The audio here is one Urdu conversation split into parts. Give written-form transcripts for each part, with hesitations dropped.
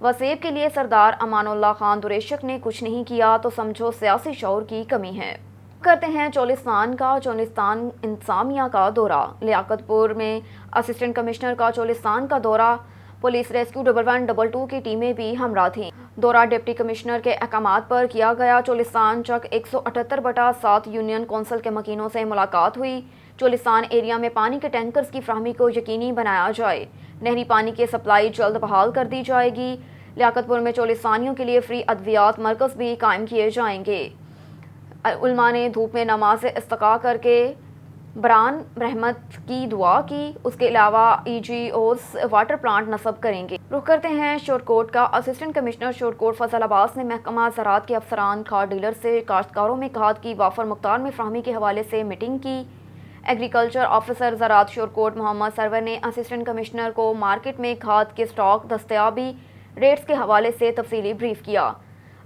وسیب کے لیے سردار امان اللہ خان دریشک نے کچھ نہیں کیا تو سمجھو سیاسی شعور کی کمی ہے۔ کرتے ہیں چولستان انتظامیہ کا دورہ۔ لیاقت پور میں اسسٹنٹ کمشنر کا چولستان کا دورہ، پولیس ریسکیو 1112 کی ٹیمیں بھی ہمراہ تھیں۔ دورہ ڈپٹی کمشنر کے احکامات پر کیا گیا۔ چولستان چک 178/7 یونین کونسل کے مکینوں سے ملاقات ہوئی۔ چولستان ایریا میں پانی کے ٹینکرز کی فراہمی کو یقینی بنایا جائے۔ نہری پانی کی سپلائی جلد بحال کر دی جائے گی۔ لیاقت پور میں چولستانیوں کے لیے فری ادویات مرکز بھی قائم کیے جائیں گے۔ علماء نے دھوپ میں نماز استسقاء کر کے بران رحمت کی دعا کی۔ اس کے علاوہ EGOs واٹر پلانٹ نصب کریں گے۔ رخ کرتے ہیں شورکوٹ کا۔ اسسٹنٹ کمشنر شورکوٹ فضل عباس نے محکمہ زراعت کے افسران، کھاد ڈیلر سے کاشتکاروں میں کھاد کی وافر مقدار میں فراہمی کے حوالے سے میٹنگ کی۔ ایگریکلچر آفیسر زراعت شورکوٹ محمد سرور نے اسسٹنٹ کمشنر کو مارکیٹ میں کھاد کے سٹاک، دستیابی، ریٹس کے حوالے سے تفصیلی بریف کیا۔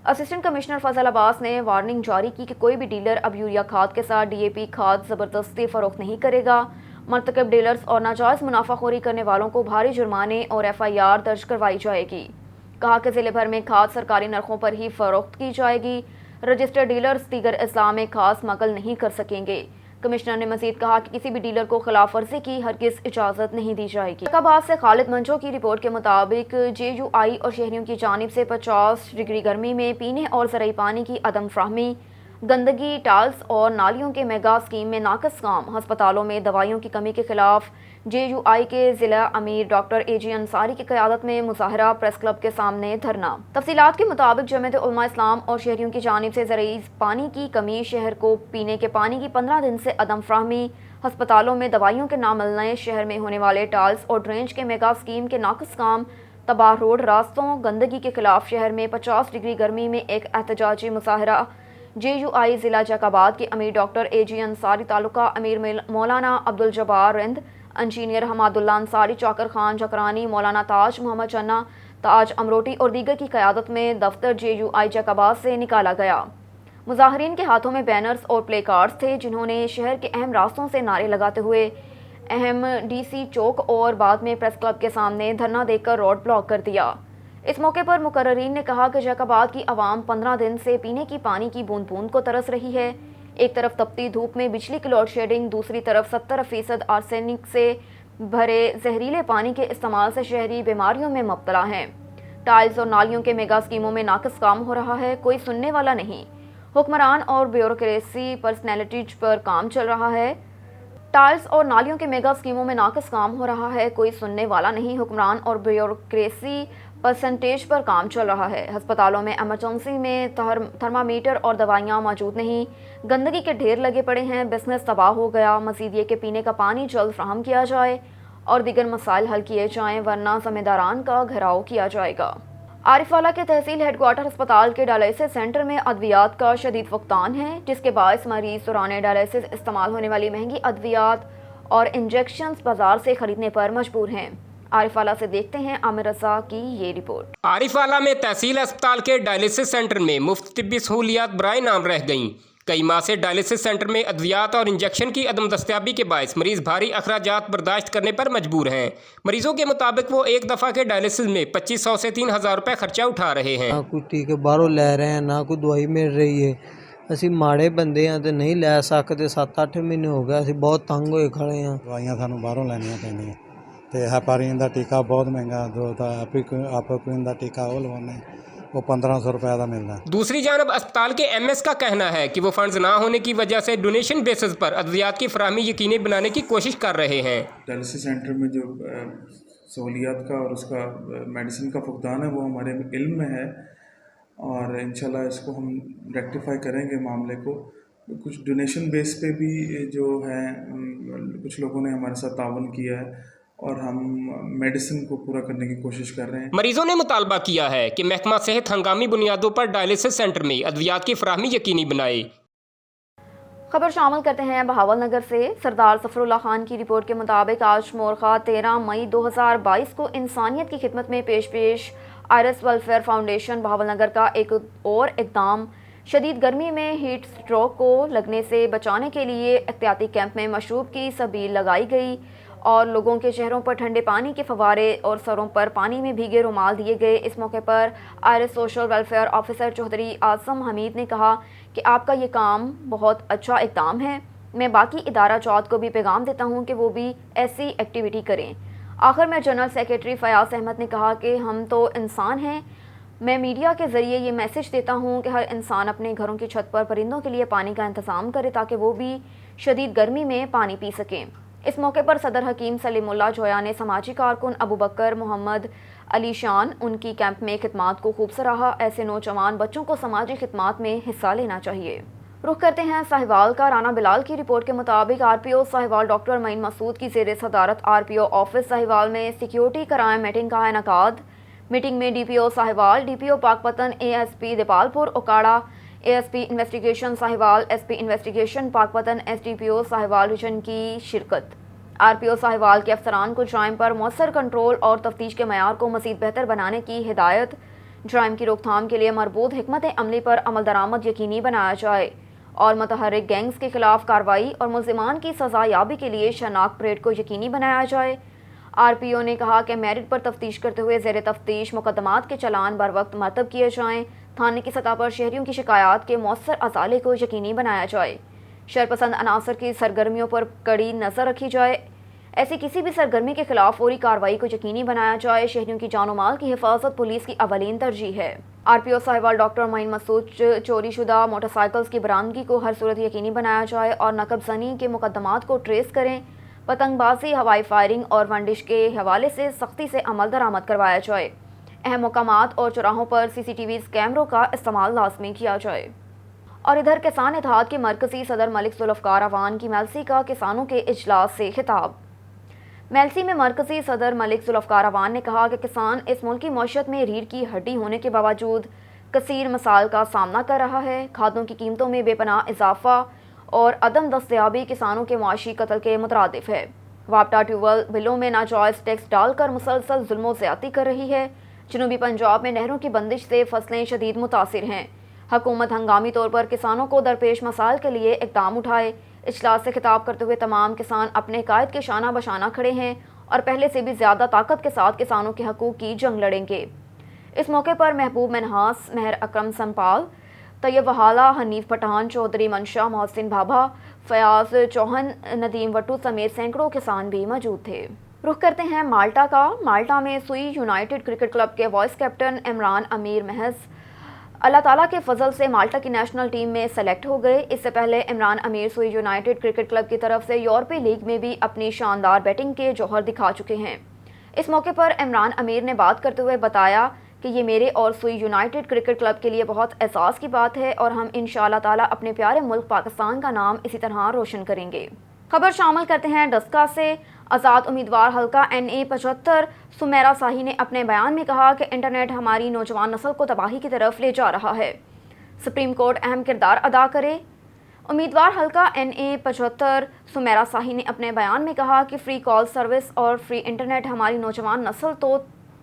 اسسٹنٹ کمشنر فضل عباس نے وارننگ جاری کی کہ کوئی بھی ڈیلر اب یوریا کھاد کے ساتھ DAP کھاد زبردستی فروخت نہیں کرے گا۔ مرتکب ڈیلرز اور ناجائز منافع خوری کرنے والوں کو بھاری جرمانے اور FIR درج کروائی جائے گی۔ کہا کہ ضلع بھر میں کھاد سرکاری نرخوں پر ہی فروخت کی جائے گی۔ رجسٹرڈ ڈیلرز دیگر اضلاع میں کھاد اسمگل نہیں کر سکیں گے۔ کمشنر نے مزید کہا کہ کسی بھی ڈیلر کو خلاف ورزی کی ہرگز اجازت نہیں دی جائے گی۔ آباد سے خالد منجو کی رپورٹ کے مطابق JUI اور شہریوں کی جانب سے 50 ڈگری گرمی میں پینے اور زرعی پانی کی عدم فراہمی، گندگی، ٹائلز اور نالیوں کے میگا اسکیم میں ناقص کام، ہسپتالوں میں دوائیوں کی کمی کے خلاف JUI کے ضلع امیر ڈاکٹر AG انصاری کی قیادت میں مظاہرہ، پریس کلب کے سامنے دھرنا۔ تفصیلات کے مطابق جمعیت علماء اسلام اور شہریوں کی جانب سے زرعی پانی کی کمی، شہر کو پینے کے پانی کی 15 دن سے عدم فراہمی، ہسپتالوں میں دوائیوں کے نہ ملنے، شہر میں ہونے والے ٹائلز اور ڈرینج کے میگا اسکیم کے ناقص کام، تباہ روڈ راستوں، گندگی کے خلاف شہر میں 50 ڈگری گرمی میں ایک احتجاجی مظاہرہ۔ JUI ضلع آباد کے امیر ڈاکٹر AG انصاری، تعلقہ امیر مولانا عبدالجبار رند، انجینئر حماد اللہ انصاری، چاکر خان جکرانی، مولانا تاج محمد چنا، تاج امروٹی اور دیگر کی قیادت میں دفتر JUI آباد سے نکالا گیا۔ مظاہرین کے ہاتھوں میں بینرز اور پلے کارڈز تھے، جنہوں نے شہر کے اہم راستوں سے نعرے لگاتے ہوئے اہم DC چوک اور بعد میں پریس کلب کے سامنے دھرنا دے کر روڈ بلاک کر دیا۔ اس موقع پر مقررین نے کہا کہ آباد کی عوام 15 دن سے پینے کی پانی کی بوند بوند کو ترس رہی ہے۔ ایک طرف تپتی دھوپ میں بجلی کی لوڈ شیڈنگ، دوسری طرف 70% آرسینک سے بھرے زہریلے پانی کے استعمال سے شہری بیماریوں میں مبتلا ہیں۔ ٹائلز اور نالیوں کے میگا اسکیموں میں ناقص کام ہو رہا ہے، کوئی سننے والا نہیں۔ حکمران اور بیوروکریسی پرسنالٹیز پر کام چل رہا ہے۔ ٹائلز اور نالیوں کے میگا اسکیموں میں ناقص کام ہو رہا ہے، کوئی سننے والا نہیں۔ حکمران اور بیوروکریسی پرسنٹیج پر کام چل رہا ہے۔ ہسپتالوں میں ایمرجنسی میں تھرمامیٹر اور دوائیاں موجود نہیں۔ گندگی کے ڈھیر لگے پڑے ہیں، بزنس تباہ ہو گیا۔ مزید یہ کہ پینے کا پانی جلد فراہم کیا جائے اور دیگر مسائل حل کیے جائیں، ورنہ ذمہ داران کا گھیراؤ کیا جائے گا۔ عارف والا کے تحصیل ہیڈ کوارٹر ہسپتال کے ڈائلسس سینٹر میں ادویات کا شدید فقدان ہے، جس کے باعث مریض دوران ڈائلسس استعمال ہونے والی مہنگی ادویات اور انجیکشنز بازار سے خریدنے پر مجبور ہیں۔ عارف والا سے دیکھتے ہیں عامر رضا کی یہ رپورٹ۔ عارف والا میں تحصیل ہسپتال کے ڈائلسس سینٹر میں مفت طبی سہولیات برائے نام رہ گئیں۔ کئی ماہ سے ڈائلسس سینٹر میں ادویات اور انجیکشن کی عدم دستیابی کے باعث مریض بھاری اخراجات برداشت کرنے پر مجبور ہیں۔ مریضوں کے مطابق وہ ایک دفعہ کے ڈائلسس میں 2500 سے 3000 روپے خرچہ اٹھا رہے ہیں۔ نہ کوئی ٹیکے باہروں لے رہے ہیں، نہ کوئی دوائی مل رہی ہے۔ ਅਸੀਂ ਮਾੜੇ ਬੰਦੇ ਆ ਤੇ ਨਹੀਂ ਲੈ ਸਕਦੇ। 7-8 ਮਹੀਨੇ ਹੋ ਗਏ ਅਸੀਂ ਬਹੁਤ ਤੰਗ ਹੋਏ ਖੜੇ ਆ। ਦਵਾਈਆਂ ਸਾਨੂੰ ਬਾਹਰੋਂ ਲੈਣੀਆਂ ਪੈਂਦੀਆਂ ਤੇ ਹੈਪਾਰੀਨ ਦਾ ਟੀਕਾ ਬਹੁਤ ਮਹਿੰਗਾ, ਜੋ ਤਾਂ ਆਪੋਕੁਇਨ ਦਾ ਟੀਕਾ ਉਹ ਲਵਾਉਂਦੇ وہ 1500 روپے کا مل رہا ہے۔ دوسری جانب اسپتال کے MS کا کہنا ہے کہ وہ فنڈز نہ ہونے کی وجہ سے ڈونیشن بیسز پر ادویات کی فراہمی یقینی بنانے کی کوشش کر رہے ہیں۔ ڈائلسس سینٹر میں جو سہولیات کا اور اس کا میڈیسن کا فقدان ہے وہ ہمارے علم میں ہے، اور انشاءاللہ اس کو ہم ریکٹیفائی کریں گے معاملے کو۔ کچھ ڈونیشن بیس پہ بھی جو ہے کچھ لوگوں نے ہمارے ساتھ تعاون کیا ہے، اور ہم میڈیسن کو پورا کرنے کی کوشش کر رہے ہیں۔ مریضوں نے مطالبہ کیا ہے کہ محکمہ صحت ہنگامی بنیادوں پر ڈائلسس سینٹر میں ادویات کی فراہمی یقینی بنائے۔ خبر شامل کرتے ہیں بہاول نگر سے۔ سردار ظفر اللہ خان کی رپورٹ کے مطابق آج مورخہ 13 مئی 2022 کو انسانیت کی خدمت میں پیش Iris Welfare Foundation Bahawalnagar کا ایک اور اقدام، شدید گرمی میں ہیٹ سٹروک کو لگنے سے بچانے کے لیے احتیاطی کیمپ میں مشروب کی سبیل لگائی گئی اور لوگوں کے چہروں پر ٹھنڈے پانی کے فوارے اور سروں پر پانی میں بھیگے رومال دیے گئے۔ اس موقع پر آئرس social welfare officer Chaudhry Azam Hamid نے کہا کہ آپ کا یہ کام بہت اچھا اقدام ہے۔ میں باقی ادارہ جات کو بھی پیغام دیتا ہوں کہ وہ بھی ایسی ایکٹیویٹی کریں۔ آخر میں جنرل سیکریٹری فیاض احمد نے کہا کہ ہم تو انسان ہیں۔ میں میڈیا کے ذریعے یہ میسج دیتا ہوں کہ ہر انسان اپنے گھروں کی چھت پر پرندوں کے لیے پانی کا انتظام کرے تاکہ وہ بھی شدید گرمی میں پانی پی سکیں۔ اس موقع پر صدر حکیم سلیم اللہ جویا نے سماجی کارکن ابو بکر محمد علی شان ان کی کیمپ میں خدمات کو خوب سراہا۔ ایسے نوجوان بچوں کو سماجی خدمات میں حصہ لینا چاہیے۔ رخ کرتے ہیں ساہیوال کا۔ رانا بلال کی رپورٹ کے مطابق RPO ساہیوال ڈاکٹر معین مسعود کی زیر صدارت RPO آفس ساہیوال میں سیکیورٹی کرائم میٹنگ کا انعقاد۔ میٹنگ میں DPO Sahiwal, DPO Pakpattan, ASP Depal پور Okara, ASP investigation Sahiwal, SP investigation Pakpattan, SDPO Sahiwal region کی شرکت۔ RPO ساہیوال کے افسران کو جرائم پر مؤثر کنٹرول اور تفتیش کے معیار کو مزید بہتر بنانے کی ہدایت۔ جرائم کی روک تھام کے لیے مربوط حکمت عملی پر عمل درآمد یقینی بنایا جائے اور متحرک گینگز کے خلاف کارروائی اور ملزمان کی سزا یابی کے لیے شناخت پریڈ کو یقینی بنایا جائے۔ RPO نے کہا کہ میرٹ پر تفتیش کرتے ہوئے زیر تفتیش مقدمات کے چلان بر وقت مرتب کیے جائیں۔ تھانے کی سطح پر شہریوں کی شکایات کے مؤثر ازالے کو یقینی بنایا جائے۔ شرپسند عناصر کی سرگرمیوں پر کڑی نظر رکھی جائے۔ ایسی کسی بھی سرگرمی کے خلاف فوری کارروائی کو یقینی بنایا جائے۔ شہریوں کی جان و مال کی حفاظت پولیس کی اولین ترجیح ہے۔ RPO ساہیوال ڈاکٹر معین مسعود چوری شدہ موٹر سائیکلز کی برآمدگی کو ہر صورت یقینی بنایا جائے اور نقب زنی کے مقدمات کو ٹریس کریں۔ پتنگ بازی، ہوائی فائرنگ اور ونڈش کے حوالے سے سختی سے عمل درآمد کروایا جائے۔ اہم مقامات اور چوراہوں پر CCTV کیمروں کا استعمال لازمی کیا جائے۔ اور ادھر کسان اتحاد کے مرکزی صدر ملک ذوالفقار اعوان کی میلسی کا کسانوں کے اجلاس سے خطاب۔ میلسی میں مرکزی صدر ملک ذوالفقار اعوان نے کہا کہ کسان اس ملک کی معیشت میں ریڑھ کی ہڈی ہونے کے باوجود کثیر مسائل کا سامنا کر رہا ہے۔ کھادوں کی قیمتوں میں بے پناہ اضافہ اور عدم دستیابی کسانوں کے معاشی قتل کے مترادف ہے۔ وابٹا ٹیوبویل بلوں میں ناجائز ٹیکس ڈال کر مسلسل ظلم و زیادتی کر رہی ہے۔ جنوبی پنجاب میں نہروں کی بندش سے فصلیں شدید متاثر ہیں۔ حکومت ہنگامی طور پر کسانوں کو درپیش مسائل کے لیے اقدام اٹھائے۔ اجلاس سے خطاب کرتے ہوئے تمام کسان اپنے قائد کے شانہ بشانہ کھڑے ہیں اور پہلے سے بھی زیادہ طاقت کے ساتھ کسانوں کے حقوق کی جنگ لڑیں گے۔ اس موقع پر محبوب منہاس، مہر اکرم سمپال، طیب وہالہ، حنیف پٹھان، چودھری منشا، محسن بھابھا، فیاض چوہن، ندیم وٹو سمیت سینکڑوں کسان بھی موجود تھے۔ رخ کرتے ہیں مالٹا کا۔ مالٹا میں سوئی یونائیٹڈ کرکٹ کلب کے وائس کیپٹن عمران امیر محض اللہ تعالیٰ کے فضل سے مالٹا کی نیشنل ٹیم میں سلیکٹ ہو گئے۔ اس سے پہلے عمران امیر سوئی یونائیٹڈ کرکٹ کلب کی طرف سے یورپی لیگ میں بھی اپنی شاندار بیٹنگ کے جوہر دکھا چکے ہیں۔ اس موقع پر عمران امیر نے بات کرتے ہوئے بتایا کہ یہ میرے اور سوئی یونائیٹڈ کرکٹ کلب کے لیے بہت اعزاز کی بات ہے اور ہم انشاءاللہ تعالیٰ اپنے پیارے ملک پاکستان کا نام اسی طرح روشن کریں گے۔ خبر شامل کرتے ہیں ڈسکا سے۔ آزاد امیدوار حلقہ NA 75 سمیرا ساہی نے اپنے بیان میں کہا کہ انٹرنیٹ ہماری نوجوان نسل کو تباہی کی طرف لے جا رہا ہے۔ سپریم کورٹ اہم کردار ادا کرے۔ امیدوار حلقہ NA 75 سمیرا ساہی نے اپنے بیان میں کہا کہ فری کال سروس اور فری انٹرنیٹ ہماری نوجوان نسل تو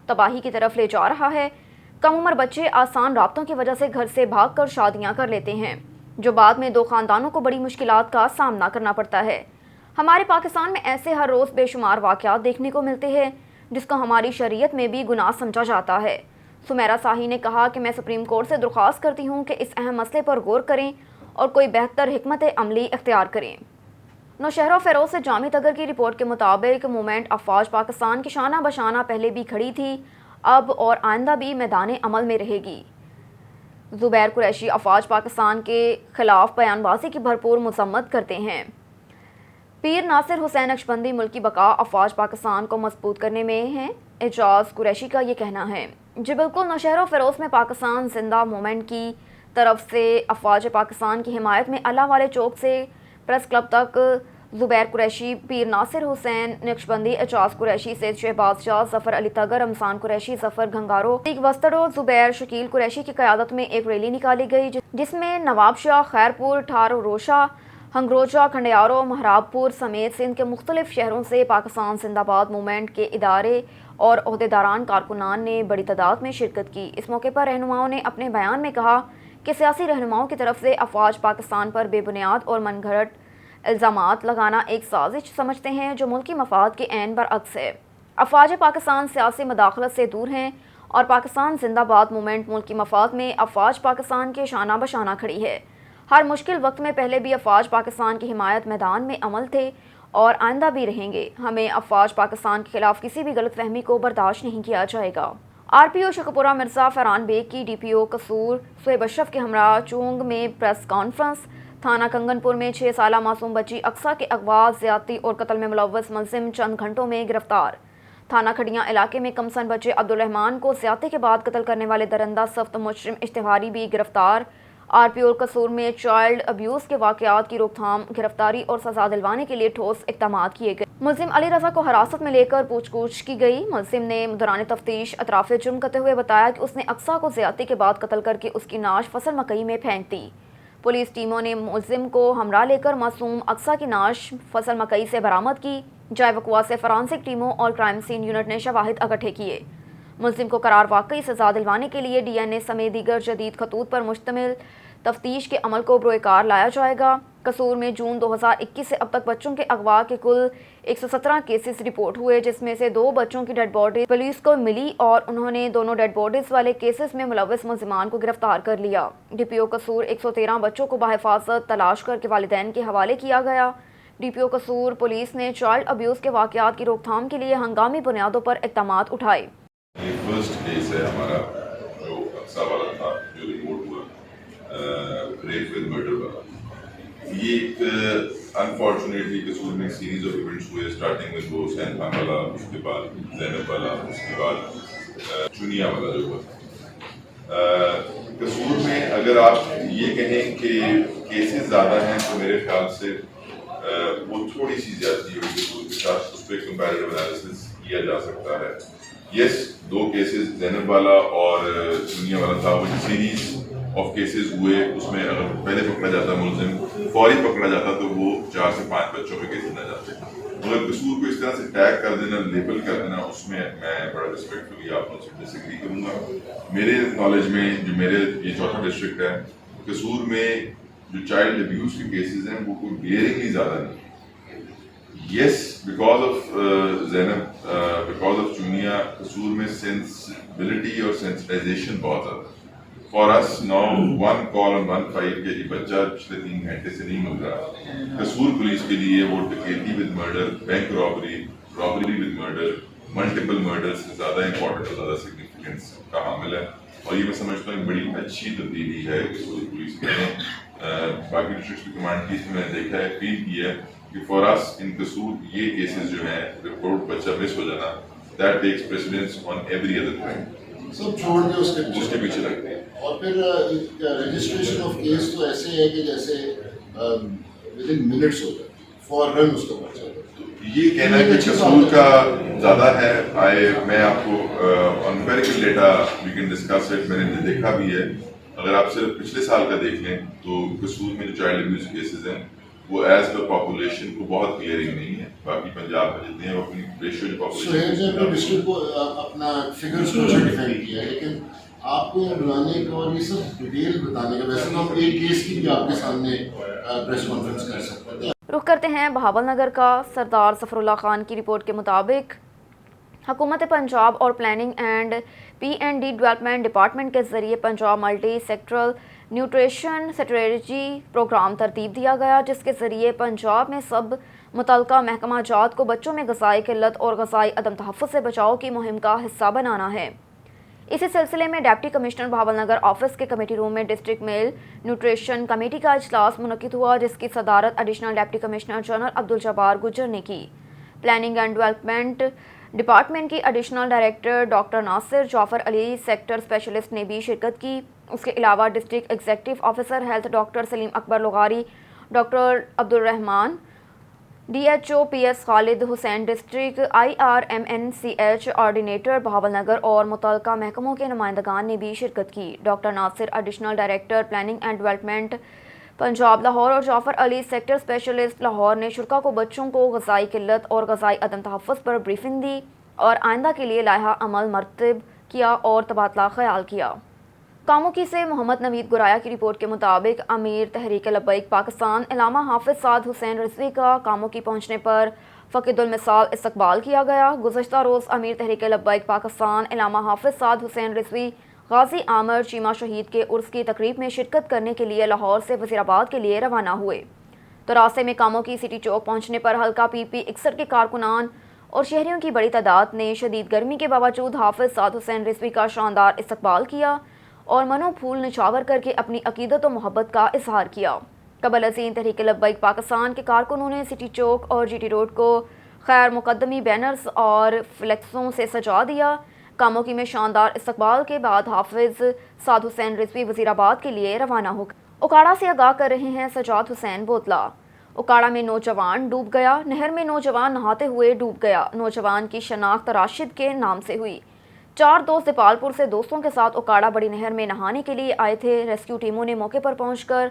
تباہی کی طرف لے جا رہا ہے۔ کم عمر بچے آسان رابطوں کی وجہ سے گھر سے بھاگ کر شادیاں کر لیتے ہیں، جو بعد میں دو خاندانوں کو بڑی مشکلات کا سامنا کرنا پڑتا ہے۔ ہمارے پاکستان میں ایسے ہر روز بے شمار واقعات دیکھنے کو ملتے ہیں جس کو ہماری شریعت میں بھی گناہ سمجھا جاتا ہے۔ سمیرا ساہی نے کہا کہ میں سپریم کورٹ سے درخواست کرتی ہوں کہ اس اہم مسئلے پر غور کریں اور کوئی بہتر حکمت عملی اختیار کریں۔ نوشہرہ فیروز سے جامی تگر کی رپورٹ کے مطابق موومنٹ افواج پاکستان کی شانہ بشانہ پہلے بھی کھڑی تھی، اب اور آئندہ بھی میدان عمل میں رہے گی۔ زبیر قریشی افواج پاکستان کے خلاف بیان بازی کی بھرپور مذمت کرتے ہیں۔ پیر ناصر حسین نقشبندی ملکی بقا افواج پاکستان کو مضبوط کرنے میں ہیں، اعجاز قریشی کا یہ کہنا ہے۔ جی بالکل، نوشہرہ فیروز میں پاکستان زندہ موومنٹ کی طرف سے افواج پاکستان کی حمایت میں اللہ والے چوک سے پریس کلب تک زبیر قریشی، پیر ناصر حسین نقشبندی، اعجاز قریشی، سید شہباز شاہ، ظفر علی تگر، رمضان قریشی، ظفر گھنگارو، وسطڑو، زبیر شکیل قریشی کی قیادت میں ایک ریلی نکالی گئی جس میں نواب شاہ، خیرپور، ٹھارو روشہ، ہنگروجہ، کھنڈیارو، مہراب پور سمیت سندھ کے مختلف شہروں سے پاکستان زندہ باد موومنٹ کے ادارے اور عہدیداران کارکنان نے بڑی تعداد میں شرکت کی۔ اس موقع پر رہنماؤں نے اپنے بیان میں کہا کہ سیاسی رہنماؤں کی طرف سے افواج پاکستان پر بے بنیاد اور من گھڑت الزامات لگانا ایک سازش سمجھتے ہیں جو ملکی مفاد کے عین برعکس ہے۔ افواج پاکستان سیاسی مداخلت سے دور ہیں اور پاکستان زندہ باد موومنٹ ملکی مفاد میں افواج پاکستان کے شانہ بشانہ کھڑی ہے۔ ہر مشکل وقت میں پہلے بھی افواج پاکستان کی حمایت میدان میں عمل تھے اور آئندہ بھی رہیں گے۔ ہمیں افواج پاکستان کے خلاف کسی بھی غلط فہمی کو برداشت نہیں کیا جائے گا۔ RPO شکرپورہ مرزا فرحان بیگ کی DPO قصور صہیب اشرف کے ہمراہ چونگ میں پریس کانفرنس۔ تھانہ کنگن پور میں 6 سالہ معصوم بچی اقصیٰ کے اغوا، زیادتی اور قتل میں ملوث ملزم چند گھنٹوں میں گرفتار۔ تھانہ کھڑیاں علاقے میں کمسن بچے عبدالرحمان کو زیادتی کے بعد قتل کرنے والے درندہ سخت مجرم اشتہاری بھی گرفتار۔ RPO قصور میں چائلڈ ابیوز کے واقعات کی روک تھام، گرفتاری اور سزا دلوانے کے لیے ٹھوس اقدامات کیے گئے۔ ملزم علی رضا کو حراست میں لے کر پوچھ گچھ کی گئی۔ ملزم نے دوران تفتیش اطراف جرم کرتے ہوئے بتایا کہ اس نے اقصیٰ کو زیادتی کے بعد قتل کر کے اس کی نعش فصل مکئی میں پھینک دی۔ پولیس ٹیموں نے ملزم کو ہمراہ لے کر معصوم اقصیٰ کی نعش فصل مکئی سے برآمد کی۔ جائے وقوع سے فرانسک ٹیموں اور کرائم سین یونٹ نے شواہد اکٹھے کیے۔ ملزم کو قرار واقعی سزا دلوانے کے لیے DNA سمیت دیگر جدید خطوط پر مشتمل تفتیش کے عمل کو بروئے کار لایا جائے گا۔ قصور میں جون 2021 سے اب تک بچوں کے اغوا کے کل 117 کیسز رپورٹ ہوئے، جس میں سے 2 بچوں کی ڈیڈ باڈی پولیس کو ملی اور انہوں نے دونوں ڈیڈ باڈیز والے کیسز میں ملوث ملزمان کو گرفتار کر لیا۔ DPO قصور 113 بچوں کو بحفاظت تلاش کر کے والدین کے حوالے کیا گیا۔ DPO قصور پولیس نے چائلڈ ابیوز کے واقعات کی روک تھام کے لیے ہنگامی بنیادوں پر اقدامات اٹھائے۔ یہ فرسٹ کیس ہے ہمارا جو اقصیٰ والا تھا، جو رپورٹ ہوا ریپ ود مرڈر والا۔ یہ ایک انفارچونیٹلی قصور میں سیریز آف ایونٹس ہوئے، اسٹارٹنگ ود وہ حسین خان والا، اس کے بعد زینب والا، اس کے بعد چنیا والا جو ہوا۔ قصور میں اگر آپ یہ کہیں کہ کیسز زیادہ ہیں تو میرے خیال سے وہ تھوڑی سی زیادتی ہوئی قصور کے ساتھ، اس پہ کمپیریٹیو انالیسس کیا جا سکتا ہے۔ یس، 2 کیسز زینب والا اور چنیا والا تھا، وہ سیریز آف کیسز ہوئے، اس میں اگر پہلے پکڑا جاتا ملزم، فوری پکڑا جاتا تو وہ 4 سے 5 بچوں پہ کیسز نہ جاتے۔ مگر قصور کو اس طرح سے ٹیگ کر دینا، لیبل کر دینا، اس میں بڑا ریسپیکٹفلی آپ سے ڈس ایگری کروں گا۔ میرے نالج میں جو میرے یہ 4تھا ڈسٹرکٹ ہے، قصور میں جو چائلڈ ابیوز کے کیسز ہیں وہ کوئی گلیئرنگلی زیادہ نہیں۔ Yes, because of Zainab, because of Chunian, Kasur میں سینسبلٹی اور سینسٹائزیشن بہت زیادہ۔ For us now 1 call on 1-5 کہ یہ بچہ پچھلے 3 گھنٹے سے نہیں مل رہا۔ قصور پولیس کے لیے وہ ڈکیتی with murder, bank robbery with murder, multiple murder سے زیادہ امپورٹنٹ اور زیادہ سگنیفیکینس کا حامل ہے، اور یہ میں سمجھتا ہوں بڑی اچھی تبدیلی ہے قصور پولیس کے لیے۔ باقی ڈسٹرکٹ کی کمانڈ کی میں نے دیکھا ہے، فیل کیا ہے کہ فار اس ان قصور یہ کیسز جو ہیں رپورٹ بچہ مس ہو جانا، that takes precedence on every other crime, سب چھوڑ کے اس کے پیچھے لگتے ہیں۔ اور پھر رجسٹریشن آف کیس تو ایسے ہے کہ جیسے ود ان منٹس ہو جائے، فوراً اس کا پرچہ۔ یہ کہنا کہ قصور کا زیادہ ہے، میں آپ کو empirical data we can discuss it, میں نے دیکھا بھی ہے۔ اگر آپ صرف پچھلے سال کا دیکھ لیں تو قصور میں جو چائلڈ ابیوز کیسز ہیں وہ ایز پر پاپولیشن کو بہت کلیئرنگ نہیں ہے۔ باقی پنجاب میں جتنے ہیں وہ اپنی ریشیو جو سہیل نے اپنے ڈسٹرکٹ کو اپنا فگرس کو ڈیفینڈ کیا ہے، لیکن آپ کو یہ بلانے کا اور یہ سب ڈیٹیل بتانے کا، ویسے تو ہم ایک کیس کی بھی آپ کے سامنے پریس کانفرنس کر سکتے ہیں۔ رخ کرتے ہیں بہاول نگر کا۔ سردار ظفر اللہ خان کی رپورٹ کے مطابق حکومت پنجاب اور planning and P&D development department کے ذریعے Punjab multi sectoral nutrition strategy programme ترتیب دیا گیا، جس کے ذریعے پنجاب میں سب متعلقہ محکمہ جات کو بچوں میں غذائی قلت اور غذائی عدم تحفظ سے بچاؤ کی مہم کا حصہ بنانا ہے۔ اسی سلسلے میں deputy commissioner Bahawal Nagar office کے کمیٹی روم میں ڈسٹرکٹ میل نیوٹریشن کمیٹی کا اجلاس منعقد ہوا، جس کی صدارت additional deputy commissioner general Abdul Jabbar Gujjar نے کی۔ پلاننگ اینڈ ڈیولپمنٹ ڈپارٹمنٹ کی additional director doctor Nasir Jafar Ali, sector specialist نے بھی شرکت کی۔ اس کے علاوہ district executive officer health doctor Salim Akbar لغاری، doctor Abdul Rehman, DHO PS Khalid Hussain, district IRMNCH coordinator Bahawalnagar اور متعلقہ محکموں کے نمائندگان نے بھی شرکت کی۔ Doctor Nasir additional director planning and development Punjab Lahore اور جعفر علی سیکٹر اسپیشلسٹ لاہور نے شرکاء کو بچوں کو غذائی قلت اور غذائی عدم تحفظ پر بریفنگ دی اور آئندہ کے لیے لائحہ عمل مرتب کیا اور تبادلہ خیال کیا۔ کاموکی سے محمد نوید گرایا کی رپورٹ کے مطابق امیر تحریک لبیک پاکستان علامہ حافظ سعد حسین رضوی کا کاموکی پہنچنے پر فقید المثال استقبال کیا گیا۔ گزشتہ روز امیر تحریک لبیک پاکستان علامہ حافظ سعد حسین رضوی غازی عامر چیمہ شہید کے عرس کی تقریب میں شرکت کرنے کے لیے لاہور سے وزیر آباد کے لیے روانہ ہوئے، تو راستے میں کاموکی سٹی چوک پہنچنے پر حلقہ PP 61 کے کارکنان اور شہریوں کی بڑی تعداد نے شدید گرمی کے باوجود حافظ سعد حسین رضوی کا شاندار استقبال کیا اور منو پھول نچھاور کر کے اپنی عقیدت و محبت کا اظہار کیا۔ قبل ازیں تحریک لبیک پاکستان کے کارکنوں نے سٹی چوک اور GT روڈ کو خیر مقدمی بینرز اور فلیکسوں سے سجا دیا۔ کاموکی میں شاندار استقبال کے بعد حافظ سعد حسین رضوی وزیر آباد کے لیے روانہ ہو گئے۔ اکاڑا سے آگاہ کر رہے ہیں سجاد حسین بوتلا۔ اکاڑا میں نوجوان ڈوب گیا، نہر میں نوجوان نہاتے ہوئے ڈوب گیا۔ نوجوان کی شناخت راشد کے نام سے ہوئی۔ 4 دوست دیپالپور سے دوستوں کے ساتھ اکاڑا بڑی نہر میں نہانے کے لیے آئے تھے۔ ریسکیو ٹیموں نے موقع پر پہنچ کر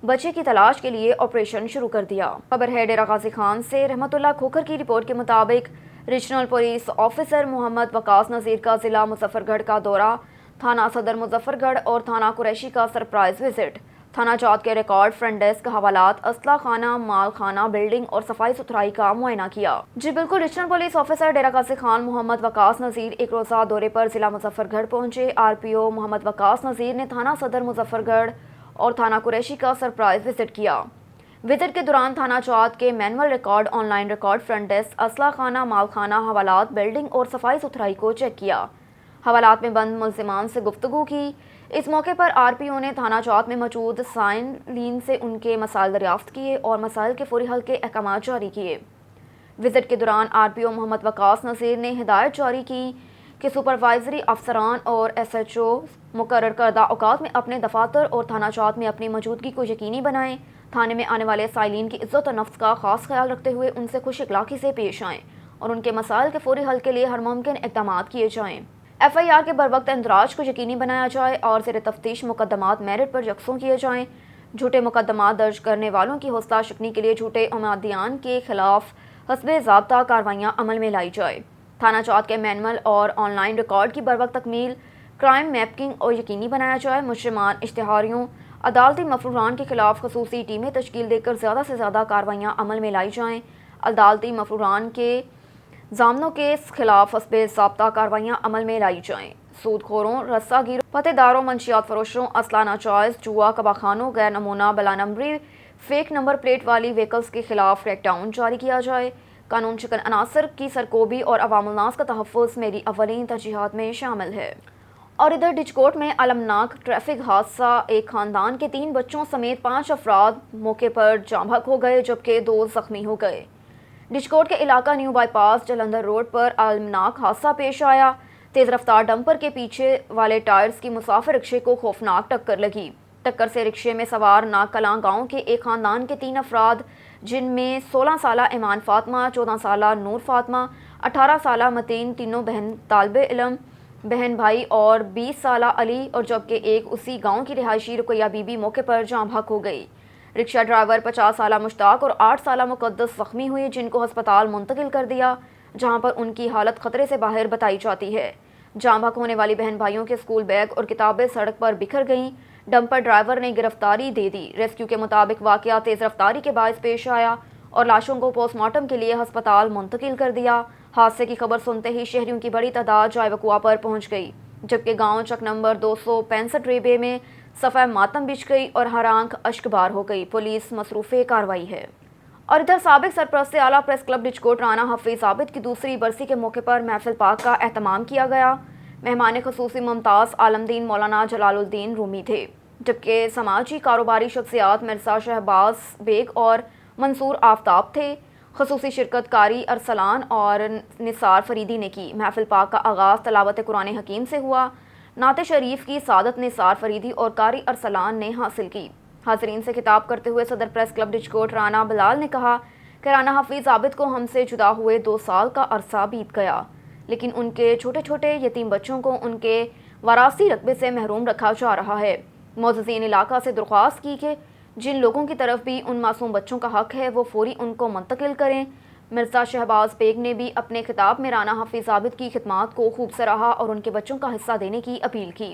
بچے کی تلاش کے لیے آپریشن شروع کر دیا۔ خبر ہے ڈیرہ غازی خان سے۔ رحمت اللہ کھوکھر کی رپورٹ کے مطابق ریجنل پولیس آفیسر محمد وقاص نذیر کا ضلع مظفر گڑھ کا دورہ، تھانہ صدر مظفر گڑھ اور تھانہ قریشی کا سرپرائز وزٹ، تھانہ جات کے ریکارڈ فرنٹ ڈیسک، حوالات، اسلحہ خانہ، مال خانہ، بلڈنگ اور صفائی ستھرائی کا معائنہ کیا۔ جی بالکل، regional police officer Dera Ghazi Khan محمد وقاص نذیر ایک روزہ دورے پر ضلع مظفر گڑھ پہنچے۔ RPO محمد وقاص نذیر نے تھانہ صدر مظفر گڑھ اور تھانہ قریشی کا سرپرائز وزٹ کیا۔ وزٹ کے دوران تھانہ جات کے manual record, online record, front desk, اسلحہ خانہ، مال خانہ، حوالات، بلڈنگ اور صفائی ستھرائی کو چیک کیا۔ حوالات میں بند ملزمان سے گفتگو کی۔ اس موقع پر RPO نے تھانہ جات میں موجود سائلین سے ان کے مسائل دریافت کیے اور مسائل کے فوری حل کے احکامات جاری کیے۔ وزٹ کے دوران RPO محمد وقاص نذیر نے ہدایت جاری کی کہ سپروائزری افسران اور SHO مقرر کردہ اوقات میں اپنے دفاتر اور تھانہ جات میں اپنی موجودگی کو یقینی بنائیں۔ تھانے میں آنے والے سائلین کی عزت و نفس کا خاص خیال رکھتے ہوئے ان سے خوش اخلاقی سے پیش آئیں اور ان کے مسائل کے فوری حل کے لیے ہر ممکن اقدامات کیے جائیں۔ FIR کے بروقت اندراج کو یقینی بنایا جائے اور زیر تفتیش مقدمات میرٹ پر یکساں کیے جائیں۔ جھوٹے مقدمات درج کرنے والوں کی حوصلہ شکنی کے لیے جھوٹے عمادیان کے خلاف حسب ضابطہ کارروائیاں عمل میں لائی جائے۔ تھانہ جات کے مینول اور آن لائن ریکارڈ کی بروقت تکمیل، کرائم میپنگ اور یقینی بنایا جائے۔ مجرمان، اشتہاریوں، عدالتی مفروران کے خلاف خصوصی ٹیمیں تشکیل دے کر زیادہ سے زیادہ کارروائیاں عمل میں لائی جائیں۔ عدالتی مفروران کے ضامنوں کے خلاف حسب ضابطہ کارروائیاں عمل میں لائی جائیں۔ سود خوروں، رسہ گیروں، پتے داروں، منشیات فروشوں، اسلحہ ناجائز، جوا، کباخانوں، غیر نمونہ بلا نمبری، فیک نمبر پلیٹ والی وہیکلز کے خلاف کریک ڈاؤن جاری کیا جائے۔ قانون شکن عناصر کی سرکوبی اور عوام الناس کا تحفظ میری اولین ترجیحات میں شامل ہے۔ اور ادھر ڈچکوٹ میں المناک ٹریفک حادثہ، ایک خاندان کے 3 بچوں سمیت 5 افراد موقع پر جاں بحق ہو گئے جبکہ 2 زخمی ہو گئے۔ ڈچکوٹ کے علاقہ new bypass Jalandhar road پر المناک حادثہ پیش آیا۔ تیز رفتار ڈمپر کے پیچھے والے ٹائرز کی مسافر رکشے کو خوفناک ٹکر لگی۔ ٹکر سے رکشے میں سوار ناگ کلاں گاؤں کے ایک خاندان کے 3 افراد جن میں 16 سالہ ایمان فاطمہ، 14 سالہ نور فاطمہ، 18 سالہ متین، تینوں بہن طالب علم بہن بھائی اور 20 سالہ علی اور جبکہ ایک اسی گاؤں کی رہائشی رقیہ بی بی موقع پر جاں بحق ہو گئی۔ رکشہ ڈرائیور 50 سالہ مشتاق اور 8 سالہ مقدس زخمی ہوئے جن کو ہسپتال منتقل کر دیا جہاں پر ان کی حالت خطرے سے باہر بتائی جاتی ہے۔ جاں بحق ہونے والی بہن بھائیوں کے اسکول بیگ اور کتابیں سڑک پر بکھر گئیں۔ ڈمپر ڈرائیور نے گرفتاری دے دی۔ ریسکیو کے مطابق واقعہ تیز رفتاری کے باعث پیش آیا اور لاشوں کو پوسٹ مارٹم کے لیے ہسپتال منتقل کر دیا۔ حادثے کی خبر سنتے ہی شہریوں کی بڑی تعداد جائے وقوع پر پہنچ گئی جبکہ گاؤں چک نمبر 265 ریبے میں صفحہ ماتم بچھ گئی اور ہر آنکھ اشکبار ہو گئی۔ پولیس مصروف کارروائی ہے۔ اور ادھر سابق سرپرست اعلیٰ پریس کلب ڈچکوٹ رانا حفیظ عابد کی دوسری برسی کے موقع پر محفل پاک کا اہتمام کیا گیا۔ مہمان خصوصی ممتاز عالم دین مولانا جلال الدین رومی تھے جبکہ سماجی کاروباری شخصیات مرزا شہباز بیگ اور منصور آفتاب تھے۔ خصوصی شرکت کاری ارسلان اور نثار فریدی نے کی۔ محفل پاک کا آغاز تلاوت قرآن حکیم سے ہوا۔ نعت شریف کی سعادت نثار فریدی اور قاری ارسلان نے حاصل کی۔ حاضرین سے خطاب کرتے ہوئے صدر پریس کلب ڈچکوٹ رانا بلال نے کہا کہ رانا حفیظ عابد کو ہم سے جدا ہوئے 2 سال کا عرصہ بیت گیا لیکن ان کے چھوٹے چھوٹے یتیم بچوں کو ان کے وراثی رقبے سے محروم رکھا جا رہا ہے۔ معززین علاقہ سے درخواست کی کہ جن لوگوں کی طرف بھی ان معصوم بچوں کا حق ہے وہ فوری ان کو منتقل کریں۔ مرزا شہباز بیگ نے بھی اپنے خطاب میں رانا حفیظ عابد کی خدمات کو خوب سراہا اور ان کے بچوں کا حصہ دینے کی اپیل کی۔